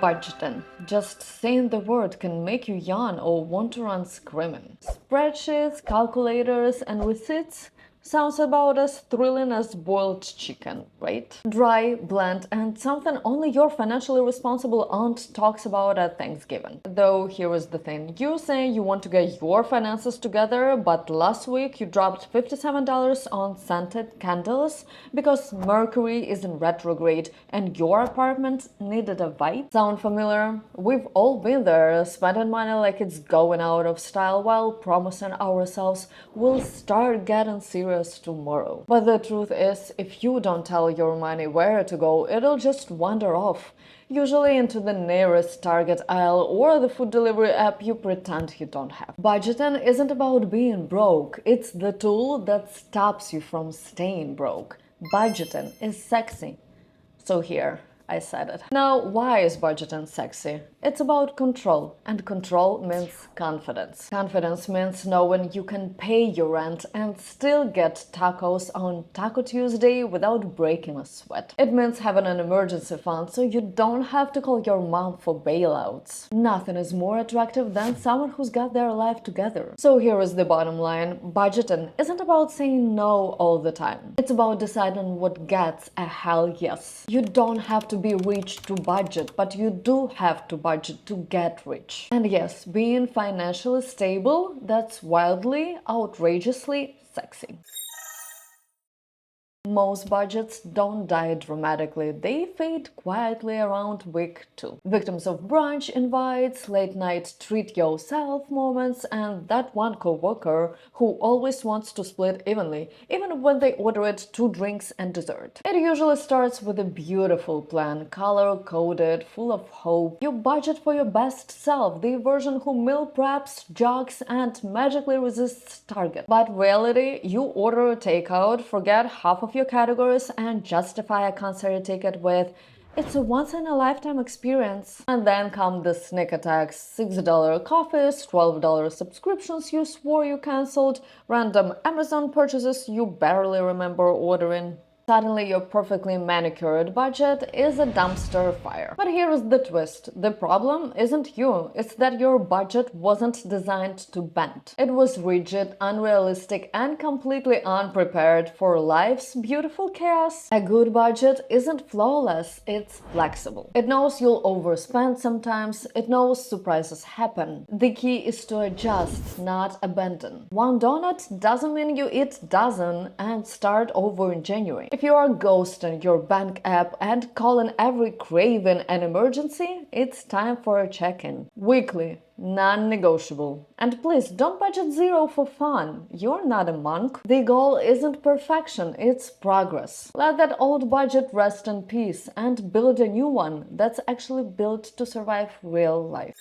Budgeting. Just saying the word can make you yawn or want to run screaming. Spreadsheets, calculators, and receipts sounds about as thrilling as boiled chicken, right? Dry, bland, and something only your financially responsible aunt talks about at Thanksgiving. Though here is the thing, you say you want to get your finances together, but last week you dropped $57 on scented candles because Mercury is in retrograde and your apartment needed a vibe. Sound familiar? We've all been there, spending money like it's going out of style while promising ourselves we'll start getting serious tomorrow. But the truth is, if you don't tell your money where to go, it'll just wander off, usually into the nearest Target aisle or the food delivery app you pretend you don't have. Budgeting isn't about being broke, it's the tool that stops you from staying broke. Budgeting is sexy. So here, I said it. Now, why is budgeting sexy? It's about control, and control means confidence. Confidence means knowing you can pay your rent and still get tacos on Taco Tuesday without breaking a sweat. It means having an emergency fund so you don't have to call your mom for bailouts. Nothing is more attractive than someone who's got their life together. So here is the bottom line. Budgeting isn't about saying no all the time. It's about deciding what gets a hell yes. You don't have to be rich to budget, but you do have to budget to get rich. And yes, being financially stable, that's wildly, outrageously sexy. Most budgets don't die dramatically, they fade quietly around week 2. Victims of brunch invites, late night treat yourself moments, and that one coworker who always wants to split evenly, even when they order it 2 drinks and dessert. It usually starts with a beautiful plan, color-coded, full of hope. You budget for your best self, the version who meal preps, jogs, and magically resists Target. But reality, you order takeout, forget half of your categories and justify a concert ticket with "it's a once-in-a-lifetime experience." And then come the sneak attacks, $6 coffees, $12 subscriptions you swore you cancelled, random Amazon purchases you barely remember ordering. Suddenly your perfectly manicured budget is a dumpster fire. But here is the twist. The problem isn't you, it's that your budget wasn't designed to bend. It was rigid, unrealistic, and completely unprepared for life's beautiful chaos. A good budget isn't flawless, it's flexible. It knows you'll overspend sometimes, it knows surprises happen. The key is to adjust, not abandon. One donut doesn't mean you eat dozen and start over in January. If you are ghosting your bank app and calling every craving an emergency, it's time for a check-in. Weekly, non-negotiable. And please, don't budget zero for fun. You're not a monk. The goal isn't perfection, it's progress. Let that old budget rest in peace and build a new one that's actually built to survive real life.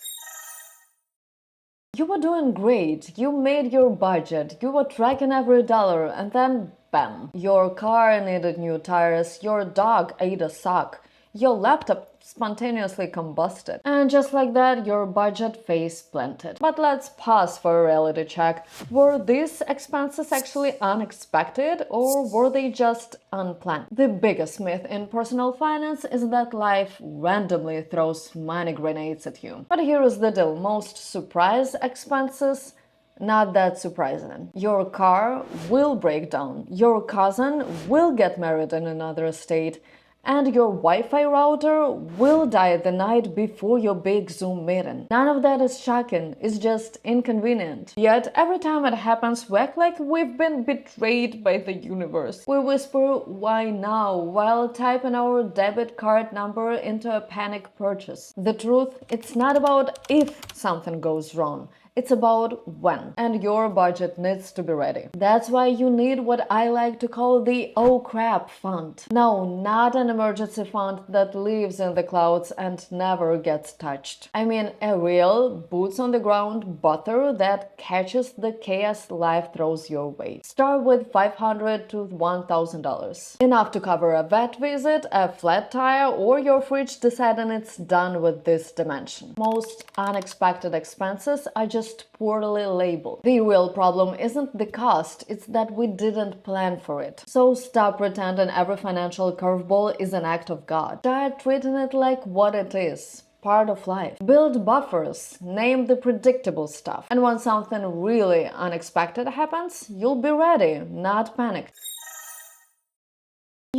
You were doing great, you made your budget, you were tracking every dollar, and then bam! Your car needed new tires, your dog ate a sock, your laptop spontaneously combusted. And just like that, your budget face planted. But let's pause for a reality check. Were these expenses actually unexpected, or were they just unplanned? The biggest myth in personal finance is that life randomly throws money grenades at you. But here is the deal. Most surprise expenses not that surprising. Your car will break down, your cousin will get married in another state, and your Wi-Fi router will die the night before your big Zoom meeting. None of that is shocking, it's just inconvenient. Yet every time it happens, we act like we've been betrayed by the universe. We whisper, "Why now?" while typing our debit card number into a panic purchase. The truth, it's not about if something goes wrong. It's about when, and your budget needs to be ready. That's why you need what I like to call the "oh crap" fund. No, not an emergency fund that lives in the clouds and never gets touched. I mean a real, boots on the ground buffer that catches the chaos life throws your way. Start with $500 to $1,000. Enough to cover a vet visit, a flat tire, or your fridge deciding it's done with this dimension. Most unexpected expenses are just poorly labeled. The real problem isn't the cost, it's that we didn't plan for it. So stop pretending every financial curveball is an act of God. Start treating it like what it is. part of life. Build buffers, name the predictable stuff. And when something really unexpected happens, you'll be ready, not panicked.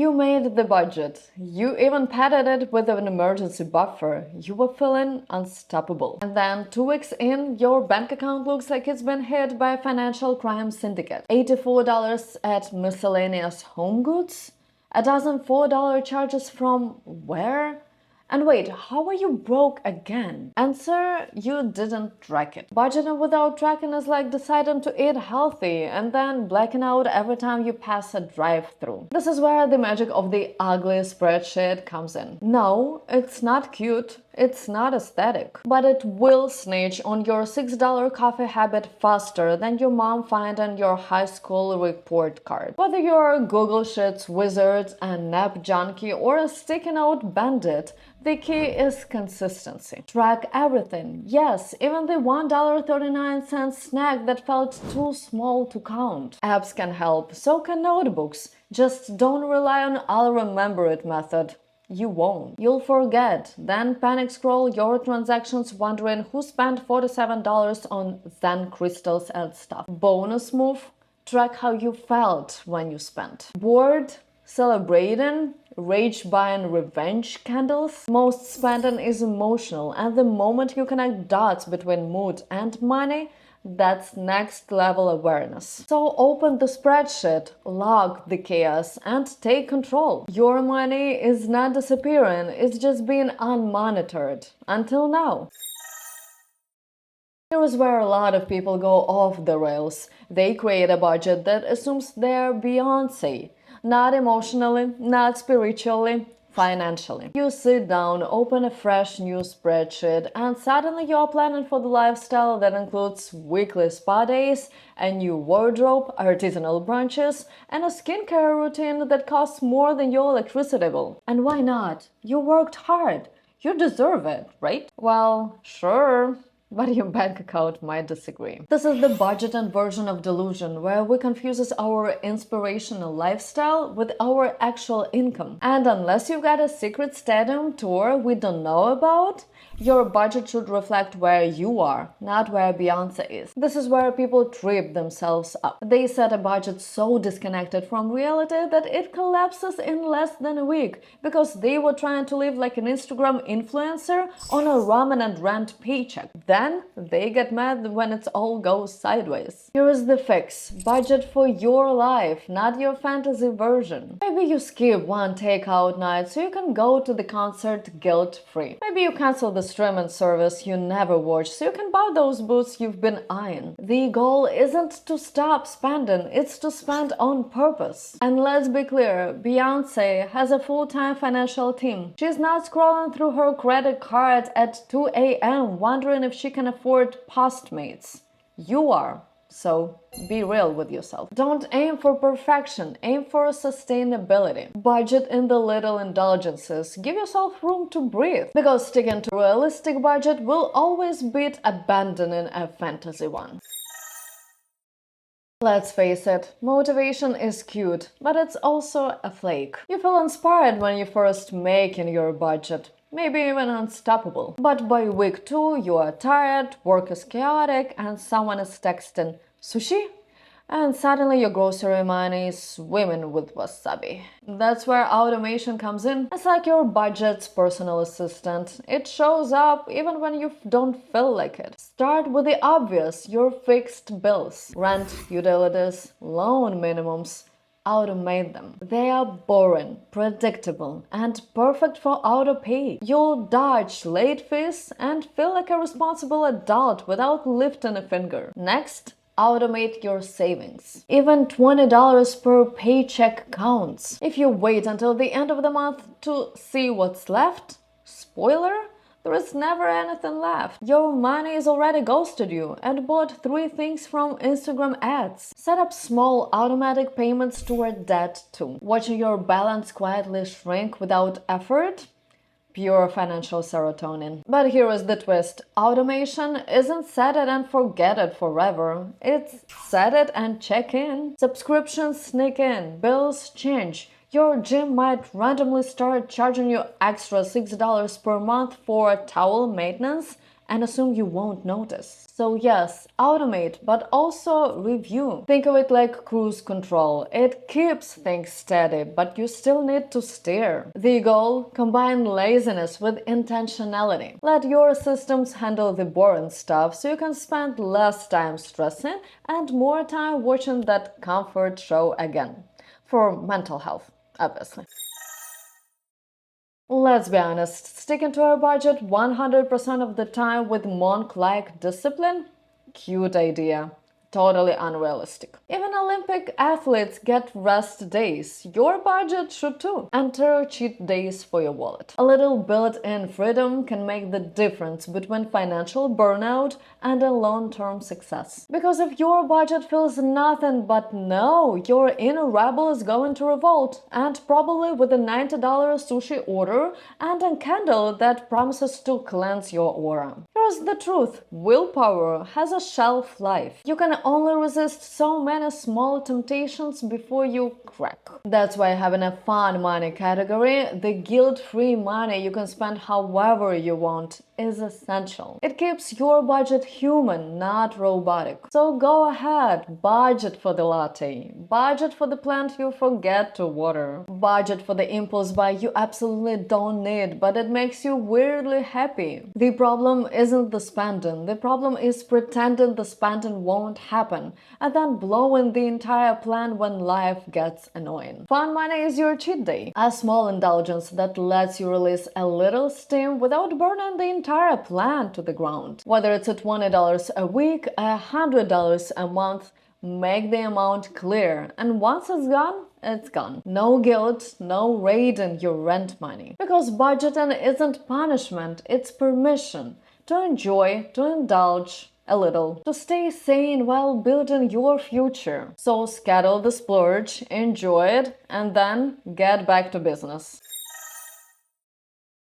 You made the budget. You even padded it with an emergency buffer. You were feeling unstoppable. And then 2 weeks in, your bank account looks like it's been hit by a financial crime syndicate. $84 at miscellaneous home goods? A dozen $4 charges from where? And wait, how are you broke again? Answer, you didn't track it. Budgeting without tracking is like deciding to eat healthy and then blacking out every time you pass a drive-thru. This is where the magic of the ugly spreadsheet comes in. No, it's not cute. It's not aesthetic, but it will snitch on your $6 coffee habit faster than your mom finding your high school report card. Whether you're a Google Sheets wizard, a nap junkie, or a sticky note bandit, the key is consistency. Track everything. Yes, even the $1.39 snack that felt too small to count. Apps can help, so can notebooks. Just don't rely on "I'll remember it" method. You won't. You'll forget. Then panic scroll your transactions wondering who spent $47 on Zen crystals and stuff. Bonus move, track how you felt when you spent. Bored? Celebrating? Rage buying revenge candles? Most spending is emotional, and the moment you connect dots between mood and money, that's next level awareness. So open the spreadsheet, log the chaos, and take control. Your money is not disappearing, it's just being unmonitored. Until now. Here is where a lot of people go off the rails. They create a budget that assumes they're Beyoncé. Not emotionally, not spiritually, financially. You sit down, open a fresh new spreadsheet, and suddenly you're planning for the lifestyle that includes weekly spa days, a new wardrobe, artisanal brunches, and a skincare routine that costs more than your electricity bill. And why not? You worked hard. You deserve it, right? Well, sure. But your bank account might disagree. This is the budgeting version of delusion, where we confuse our inspirational lifestyle with our actual income. And unless you've got a secret stadium tour we don't know about, your budget should reflect where you are, not where Beyonce is. This is where people trip themselves up. They set a budget so disconnected from reality that it collapses in less than a week, because they were trying to live like an Instagram influencer on a ramen and rent paycheck. Then they get mad when it all goes sideways. Here is the fix. Budget for your life, not your fantasy version. Maybe you skip one takeout night so you can go to the concert guilt-free. Maybe you cancel the streaming service you never watch so you can buy those boots you've been eyeing. The goal isn't to stop spending, it's to spend on purpose. And let's be clear, Beyonce has a full-time financial team. She's not scrolling through her credit card at 2 a.m. wondering if she can afford Postmates. You are. So be real with yourself. Don't aim for perfection, aim for sustainability. Budget in the little indulgences. Give yourself room to breathe. Because sticking to a realistic budget will always beat abandoning a fantasy one. Let's face it, motivation is cute, but it's also a flake. You feel inspired when you first making your budget. Maybe even unstoppable. But by week 2, you are tired, work is chaotic, and someone is texting sushi? And suddenly your grocery money is swimming with wasabi. That's where automation comes in. It's like your budget's personal assistant. It shows up even when you don't feel like it. Start with the obvious, your fixed bills. Rent, utilities, loan minimums. Automate them. They are boring, predictable, and perfect for auto-pay. You'll dodge late fees and feel like a responsible adult without lifting a finger. Next, automate your savings. Even $20 per paycheck counts. If you wait until the end of the month to see what's left, spoiler, there is never anything left. Your money is already ghosted you and bought 3 things from Instagram ads. Set up small automatic payments toward debt too. Watching your balance quietly shrink without effort? Pure financial serotonin. But here is the twist. Automation isn't set it and forget it forever. It's set it and check in. Subscriptions sneak in. Bills change. Your gym might randomly start charging you extra $6 per month for towel maintenance and assume you won't notice. So yes, automate, but also review. Think of it like cruise control. It keeps things steady, but you still need to steer. The goal? Combine laziness with intentionality. Let your systems handle the boring stuff so you can spend less time stressing and more time watching that comfort show again. For mental health, obviously. Let's be honest, sticking to our budget 100% of the time with monk-like discipline? Cute idea. Totally unrealistic. Even Olympic athletes get rest days. Your budget should too. Enter cheat days for your wallet. A little built-in freedom can make the difference between financial burnout and a long-term success. Because if your budget feels nothing but no, your inner rebel is going to revolt, and probably with a $90 sushi order and a candle that promises to cleanse your aura. Here's the truth. Willpower has a shelf life. You can only resist so many small temptations before you crack. That's why having a fun money category, the guilt-free money you can spend however you want, is essential. It keeps your budget human, not robotic. So go ahead, budget for the latte, budget for the plant you forget to water, budget for the impulse buy you absolutely don't need, but it makes you weirdly happy. The problem isn't the spending, the problem is pretending the spending won't happen and then blowing the entire plan when life gets annoying. Fun money is your cheat day, a small indulgence that lets you release a little steam without burning the entire plan to the ground. Whether it's at $20 a week, $100 a month, make the amount clear, and once it's gone. No guilt, no raiding your rent money. Because budgeting isn't punishment, it's permission to enjoy, to indulge a little, to stay sane while building your future. So schedule the splurge, enjoy it, and then get back to business.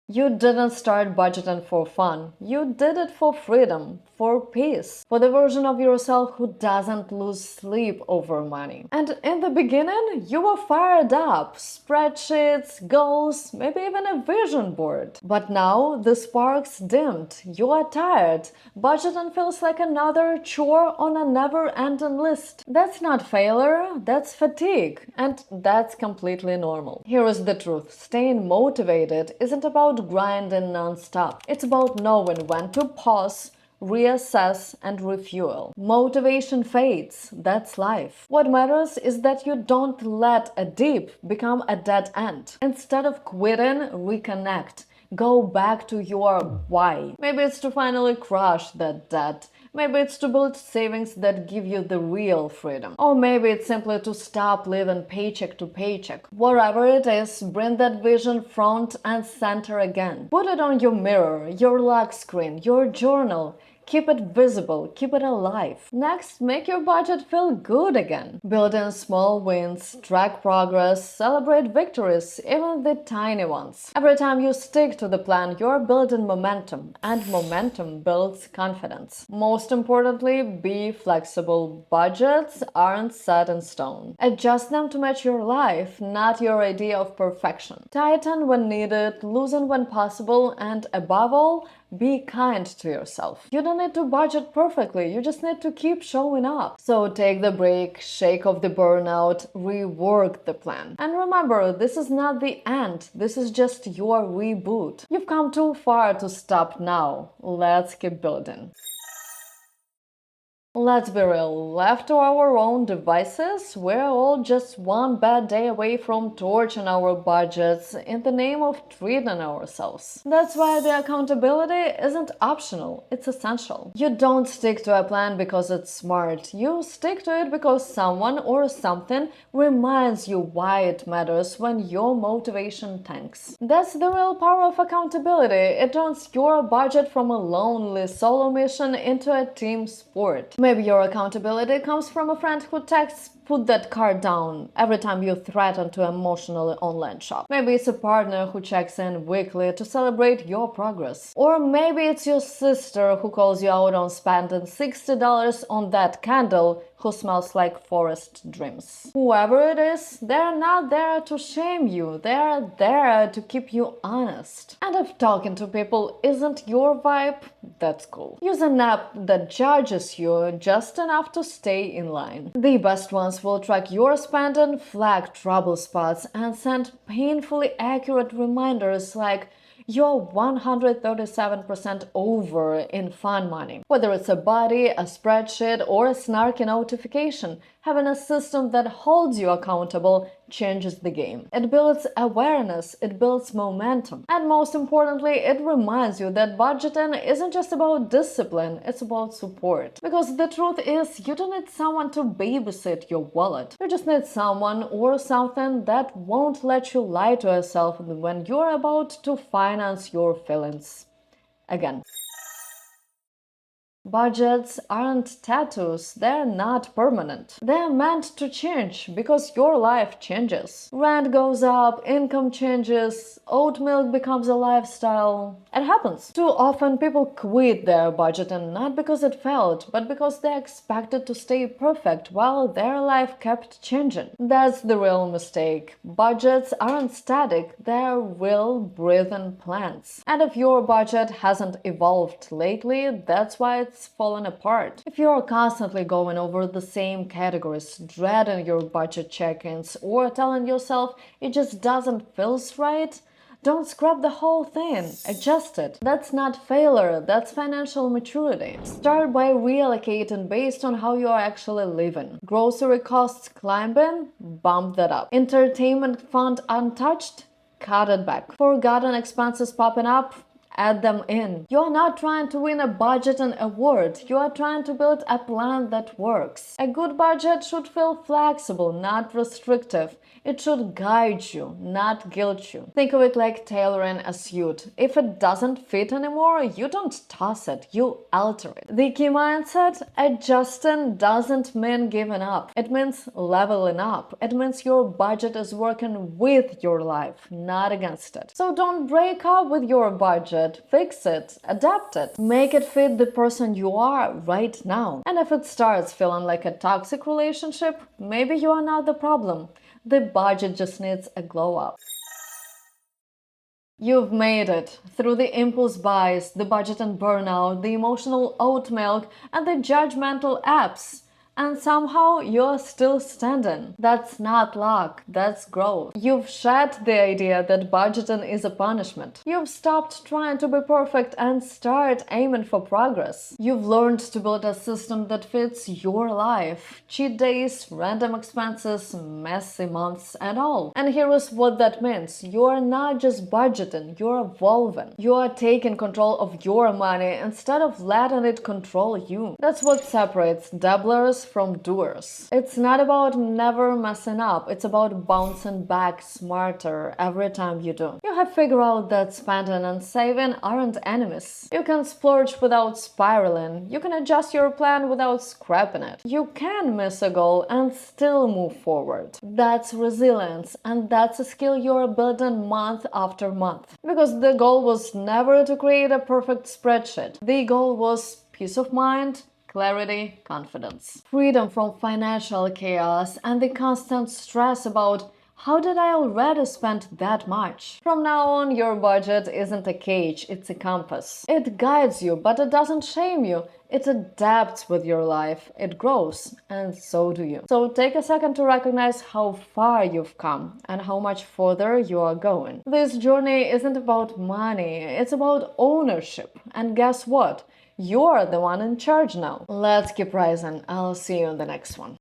You didn't start budgeting for fun. You did it for freedom, for peace, for the version of yourself who doesn't lose sleep over money. And in the beginning, you were fired up, spreadsheets, goals, maybe even a vision board. But now the sparks dimmed. You are tired. Budgeting feels like another chore on a never-ending list. That's not failure, that's fatigue, and that's completely normal. Here is the truth. Staying motivated isn't about grinding non-stop. It's about knowing when to pause, reassess, and refuel. Motivation fades. That's life. What matters is that you don't let a dip become a dead end. Instead of quitting, reconnect. Go back to your why. Maybe it's to finally crush that debt. Maybe it's to build savings that give you the real freedom. Or maybe it's simply to stop living paycheck to paycheck. Whatever it is, bring that vision front and center again. Put it on your mirror, your lock screen, your journal. Keep it visible, keep it alive. Next, make your budget feel good again. Build in small wins, track progress, celebrate victories, even the tiny ones. Every time you stick to the plan, you're building momentum, and momentum builds confidence. Most importantly, be flexible. Budgets aren't set in stone. Adjust them to match your life, not your idea of perfection. Tighten when needed, loosen when possible, and above all, be kind to yourself. You don't need to budget perfectly, you just need to keep showing up. So take the break, shake off the burnout, rework the plan. And remember, this is not the end, this is just your reboot. You've come too far to stop now. Let's keep building. Let's be real, left to our own devices, we're all just one bad day away from torching our budgets in the name of treating ourselves. That's why the accountability isn't optional, it's essential. You don't stick to a plan because it's smart, you stick to it because someone or something reminds you why it matters when your motivation tanks. That's the real power of accountability, it turns your budget from a lonely solo mission into a team sport. Maybe your accountability comes from a friend who texts, "Put that card down," every time you threaten to emotionally online shop. Maybe it's a partner who checks in weekly to celebrate your progress. Or maybe it's your sister who calls you out on spending $60 on that candle who smells like forest dreams. Whoever it is, they're not there to shame you, they're there to keep you honest. And if talking to people isn't your vibe, that's cool. Use an app that judges you just enough to stay in line. The best ones will track your spending, flag trouble spots, and send painfully accurate reminders like you're 137% over in fun money. Whether it's a body, a spreadsheet, or a snarky notification, having a system that holds you accountable changes the game. It builds awareness, it builds momentum, and most importantly, it reminds you that budgeting isn't just about discipline, it's about support. Because the truth is, you don't need someone to babysit your wallet. You just need someone or something that won't let you lie to yourself when you're about to finance your feelings. Again. Budgets aren't tattoos, they're not permanent. They're meant to change because your life changes. Rent goes up, income changes, oat milk becomes a lifestyle. It happens. Too often people quit their budgeting not because it failed, but because they expected to stay perfect while their life kept changing. That's the real mistake. Budgets aren't static, they're real breathing plants. And if your budget hasn't evolved lately, that's why it's fallen apart. If you're constantly going over the same categories, dreading your budget check-ins, or telling yourself it just doesn't feel right, don't scrap the whole thing, adjust it. That's not failure, that's financial maturity. Start by reallocating based on how you are actually living. Grocery costs climbing? Bump that up. Entertainment fund untouched? Cut it back. Forgotten expenses popping up? Add them in. You're not trying to win a budgeting award, you are trying to build a plan that works. A good budget should feel flexible, not restrictive. It should guide you, not guilt you. Think of it like tailoring a suit. If it doesn't fit anymore, you don't toss it, you alter it. The key mindset: adjusting doesn't mean giving up. It means leveling up. It means your budget is working with your life, not against it. So don't break up with your budget. Fix it, adapt it, make it fit the person you are right now. And if it starts feeling like a toxic relationship, maybe you are not the problem. The budget just needs a glow up. You've made it through the impulse buys, the budget and burnout, the emotional oat milk, and the judgmental apps. And somehow you're still standing. That's not luck, that's growth. You've shed the idea that budgeting is a punishment. You've stopped trying to be perfect and start aiming for progress. You've learned to build a system that fits your life. Cheat days, random expenses, messy months, and all. And here is what that means. You're not just budgeting, you're evolving. You are taking control of your money instead of letting it control you. That's what separates dabblers from doers. It's not about never messing up, it's about bouncing back smarter every time you do. You have figured out that spending and saving aren't enemies. You can splurge without spiraling, you can adjust your plan without scrapping it. You can miss a goal and still move forward. That's resilience, and that's a skill you're building month after month. Because the goal was never to create a perfect spreadsheet. The goal was peace of mind, clarity, confidence. Freedom from financial chaos and the constant stress about how did I already spend that much? From now on, your budget isn't a cage, it's a compass. It guides you, but it doesn't shame you. It adapts with your life, it grows, and so do you. So take a second to recognize how far you've come and how much further you are going. This journey isn't about money, it's about ownership. And guess what? You're the one in charge now. Let's keep rising. I'll see you in the next one.